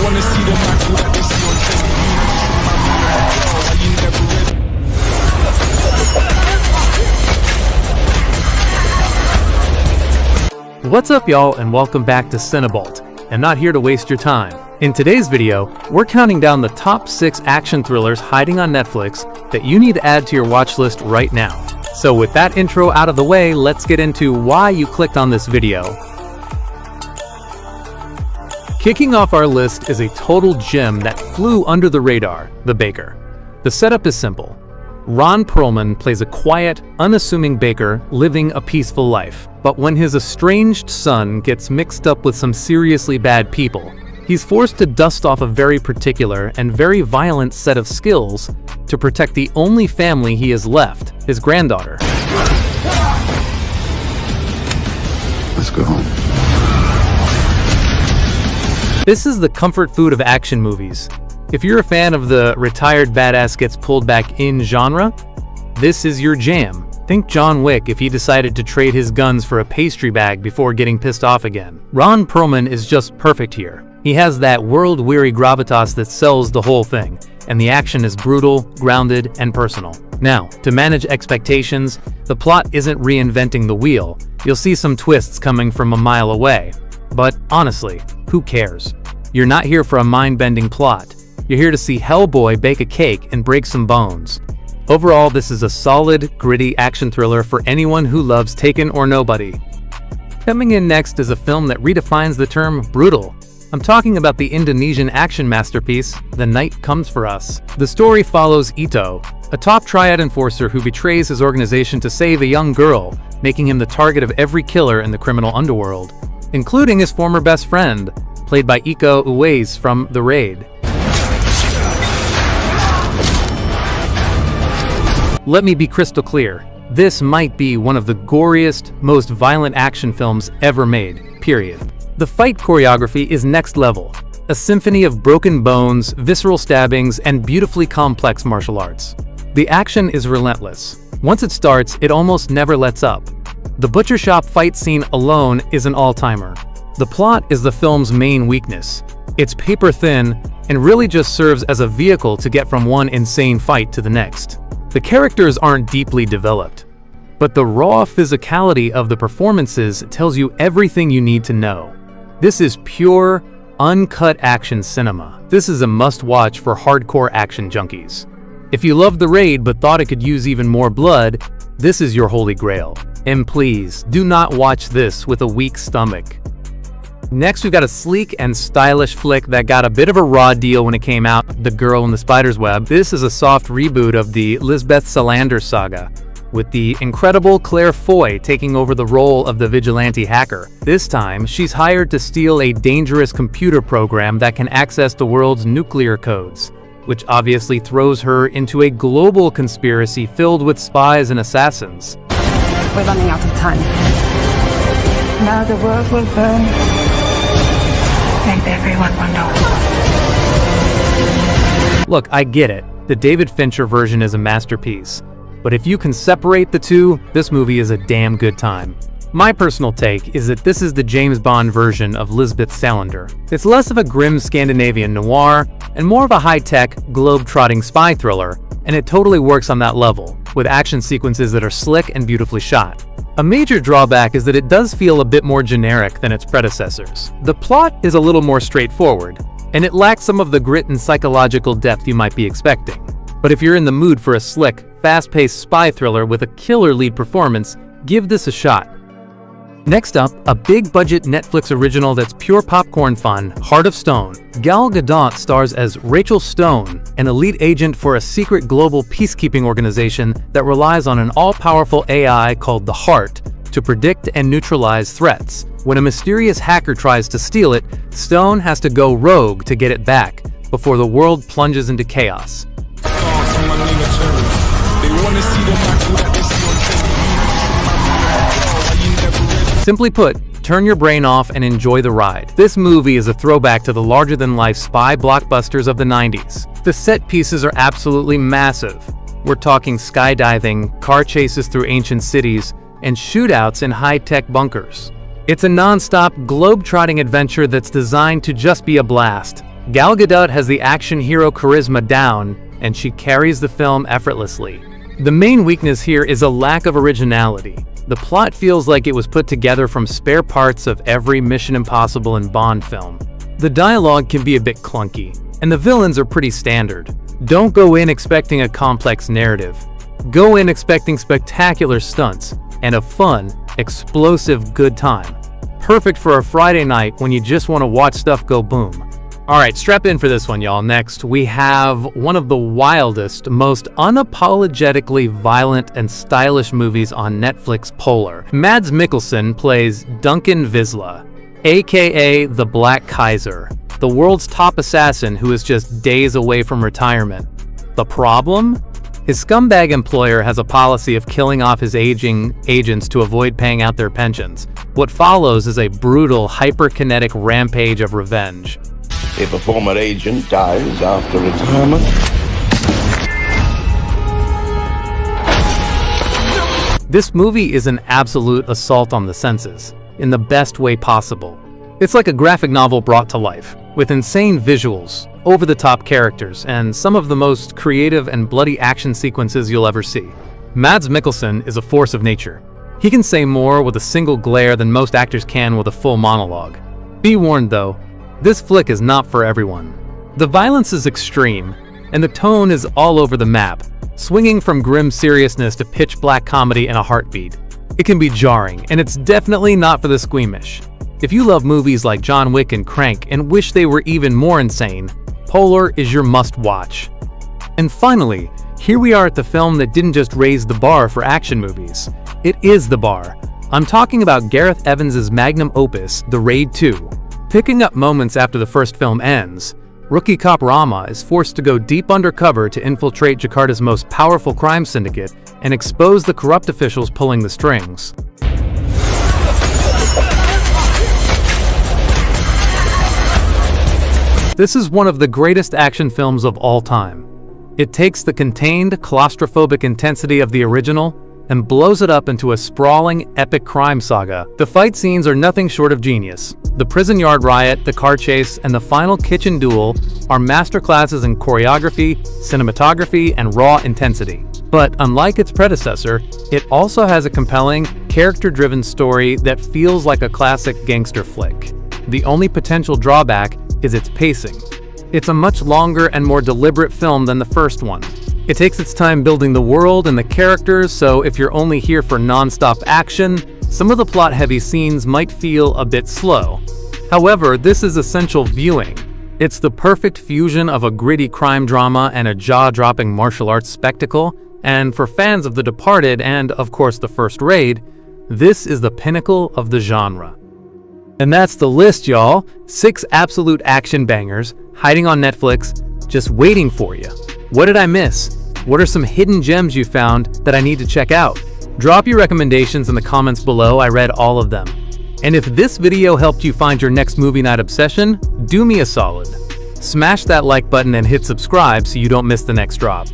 wanna see the macro that they see on television. Why you never ready? What's up, y'all, and welcome back to Cinebolt. I'm not here to waste your time. In today's video, we're counting down the top 6 action thrillers hiding on Netflix that you need to add to your watch list right now. So with that intro out of the way, let's get into why you clicked on this video. Kicking off our list is a total gem that flew under the radar, The Baker. The setup is simple. Ron Pearlman plays a quiet, unassuming baker living a peaceful life. But when his estranged son gets mixed up with some seriously bad people, he's forced to dust off a very particular and very violent set of skills to protect the only family he has left, his granddaughter. Let's go home. This is the comfort food of action movies. If you're a fan of the retired badass gets pulled back in genre, this is your jam. Think John Wick if he decided to trade his guns for a pastry bag before getting pissed off again. Ron Pearlman is just perfect here. He has that world-weary gravitas that sells the whole thing, and the action is brutal, grounded, and personal. Now, to manage expectations, the plot isn't reinventing the wheel. You'll see some twists coming from a mile away. But honestly, who cares? You're not here for a mind-bending plot. You're here to see Hellboy bake a cake and break some bones. Overall, this is a solid, gritty action thriller for anyone who loves Taken or Nobody. Coming in next is a film that redefines the term brutal. I'm talking about the Indonesian action masterpiece, The Night Comes for Us. The story follows Ito, a top triad enforcer who betrays his organization to save a young girl, making him the target of every killer in the criminal underworld, including his former best friend, played by Iko Uwais from The Raid. Let me be crystal clear. This might be one of the goriest, most violent action films ever made, period. The fight choreography is next level. A symphony of broken bones, visceral stabbings, and beautifully complex martial arts. The action is relentless. Once it starts, it almost never lets up. The butcher shop fight scene alone is an all-timer. The plot is the film's main weakness. It's paper thin and really just serves as a vehicle to get from one insane fight to the next. The characters aren't deeply developed, but the raw physicality of the performances tells you everything you need to know. This is pure, uncut action cinema. This is a must-watch for hardcore action junkies. If you loved The Raid but thought it could use even more blood, this is your holy grail. And please, do not watch this with a weak stomach. Next, we've got a sleek and stylish flick that got a bit of a raw deal when it came out, The Girl in the Spider's Web. This is a soft reboot of the Lisbeth Salander saga, with the incredible Claire Foy taking over the role of the vigilante hacker. This time, she's hired to steal a dangerous computer program that can access the world's nuclear codes, which obviously throws her into a global conspiracy filled with spies and assassins. We're running out of time. Now the world will burn. And everyone will know. Look, I get it. The David Fincher version is a masterpiece. But if you can separate the two, this movie is a damn good time. My personal take is that this is the James Bond version of Lisbeth Salander. It's less of a grim Scandinavian noir and more of a high-tech, globe-trotting spy thriller, and it totally works on that level, with action sequences that are slick and beautifully shot. A major drawback is that it does feel a bit more generic than its predecessors. The plot is a little more straightforward, and it lacks some of the grit and psychological depth you might be expecting. But if you're in the mood for a slick, fast-paced spy thriller with a killer lead performance, give this a shot. Next up, a big-budget Netflix original that's pure popcorn fun, Heart of Stone. Gal Gadot stars as Rachel Stone, an elite agent for a secret global peacekeeping organization that relies on an all-powerful AI called the Heart to predict and neutralize threats. When a mysterious hacker tries to steal it, Stone has to go rogue to get it back, before the world plunges into chaos. Simply put, turn your brain off and enjoy the ride. This movie is a throwback to the larger-than-life spy blockbusters of the 90s. The set pieces are absolutely massive. We're talking skydiving, car chases through ancient cities, and shootouts in high-tech bunkers. It's a non-stop, globe-trotting adventure that's designed to just be a blast. Gal Gadot has the action hero charisma down, and she carries the film effortlessly. The main weakness here is a lack of originality. The plot feels like it was put together from spare parts of every Mission Impossible and Bond film. The dialogue can be a bit clunky, and the villains are pretty standard. Don't go in expecting a complex narrative. Go in expecting spectacular stunts and a fun, explosive good time. Perfect for a Friday night when you just want to watch stuff go boom. Alright, strap in for this one, y'all. Next, we have one of the wildest, most unapologetically violent and stylish movies on Netflix, Polar. Mads Mikkelsen plays Duncan Visla, aka the Black Kaiser, the world's top assassin who is just days away from retirement. The problem? His scumbag employer has a policy of killing off his aging agents to avoid paying out their pensions. What follows is a brutal, hyper-kinetic rampage of revenge. If a former agent dies after retirement, this movie is an absolute assault on the senses, in the best way possible. It's like a graphic novel brought to life, with insane visuals, over-the-top characters, and some of the most creative and bloody action sequences you'll ever see. Mads Mikkelsen is a force of nature. He can say more with a single glare than most actors can with a full monologue. Be warned though, this flick is not for everyone. The violence is extreme, and the tone is all over the map, swinging from grim seriousness to pitch-black comedy in a heartbeat. It can be jarring, and it's definitely not for the squeamish. If you love movies like John Wick and Crank and wish they were even more insane, Polar is your must-watch. And finally, here we are at the film that didn't just raise the bar for action movies. It is the bar. I'm talking about Gareth Evans' magnum opus, The Raid 2. Picking up moments after the first film ends, rookie cop Rama is forced to go deep undercover to infiltrate Jakarta's most powerful crime syndicate and expose the corrupt officials pulling the strings. This is one of the greatest action films of all time. It takes the contained, claustrophobic intensity of the original and blows it up into a sprawling, epic crime saga. The fight scenes are nothing short of genius. The prison yard riot, the car chase, and the final kitchen duel are masterclasses in choreography, cinematography, and raw intensity. But unlike its predecessor, it also has a compelling, character-driven story that feels like a classic gangster flick. The only potential drawback is its pacing. It's a much longer and more deliberate film than the first one. It takes its time building the world and the characters, so if you're only here for non-stop action, some of the plot-heavy scenes might feel a bit slow. However, this is essential viewing. It's the perfect fusion of a gritty crime drama and a jaw-dropping martial arts spectacle, and for fans of The Departed and, of course, The First Raid, this is the pinnacle of the genre. And that's the list, y'all. 6 absolute action bangers, hiding on Netflix, just waiting for you. What did I miss? What are some hidden gems you found that I need to check out? Drop your recommendations in the comments below, I read all of them. And if this video helped you find your next movie night obsession, do me a solid. Smash that like button and hit subscribe so you don't miss the next drop.